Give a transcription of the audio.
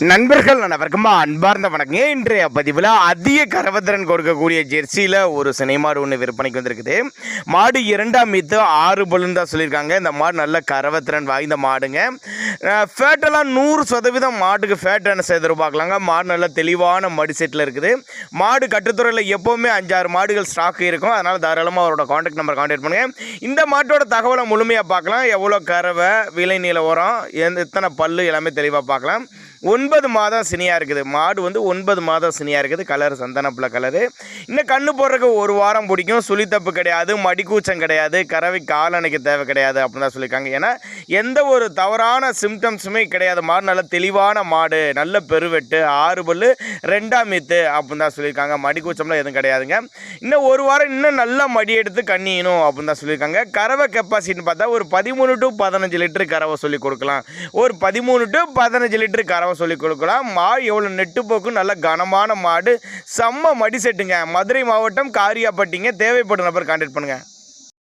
நண்பர்கள் அனைவருக்கும் அன்பார்ந்த வணக்கங்க. இன்றைய பதிவில் அதிக கறவத்திறன் கொடுக்கக்கூடிய ஜெர்சியில் ஒரு சினை மாடு ஒன்று விற்பனைக்கு வந்திருக்குது. மாடு 2ஆம் மீத்து 6 பல்லுன்னு தான் சொல்லியிருக்காங்க. இந்த மாடு நல்ல கறவத்திறன் வாய்ந்த மாடுங்க. ஃபேட்டெல்லாம் 100% மாட்டுக்கு ஃபேட் என்ன செய்து பார்க்கலாங்க. மாடு நல்ல தெளிவான மடி செட்டில் இருக்குது. மாடு கட்டுத்துறையில் எப்போவுமே 5-6 மாடுகள் ஸ்டாக் இருக்கும். அதனால் தாராளமாக அவரோட கான்டாக்ட் நம்பர் கான்டாக்ட் பண்ணுங்கள். இந்த மாட்டோட தகவலை முழுமையாக பார்க்கலாம். எவ்வளோ கறவை, விலை நீல உரம், எத்தனை பல்லு எல்லாமே தெளிவாக பார்க்கலாம். 9 மாதம் சினியாக இருக்குது. மாடு வந்து 9 மாதம் சினியாக இருக்குது. கலர் சந்தனப்புல கலரு. இன்னும் கண்ணு போடுறதுக்கு 1 வாரம் பிடிக்கும். சுழித்தப்பு கிடையாது, மடிக்கூச்சம் கிடையாது, கறவை காலணைக்கு தேவை கிடையாது அப்படின்னு தான் சொல்லியிருக்காங்க. ஏன்னா எந்த ஒரு தவறான சிம்டம்ஸுமே கிடையாது. மாடு நல்ல தெளிவான மாடு, நல்ல பெருவெட்டு, 6 பல்லு, 2ஆம் மீத்து அப்படின்னு தான் சொல்லியிருக்காங்க. மடிக்கூச்சம்லாம் எதுவும் கிடையாதுங்க. இன்னும் 1 வாரம் இன்னும் நல்லா மடி எடுத்து கண்ணியணும் அப்படின்னு தான் சொல்லியிருக்காங்க. கறவை கெப்பாசிட்டின்னு பார்த்தா ஒரு 13 to 15 லிட்டரு கறவை சொல்லி கொடுக்கலாம். ஒரு 13 to 15 லிட்டரு கறவை சொல்லி கொடுக்கலாம். மாடு எவ்வளோ நெட்டு போக்கு, நல்ல கனமான மாடு, செம்ம மடி செட்டுங்க. மதுரை மாவட்டம் காரியாப்பட்டிங்க. தேவைப்படும் நபர் கான்டாக்ட் பண்ணுங்கள்.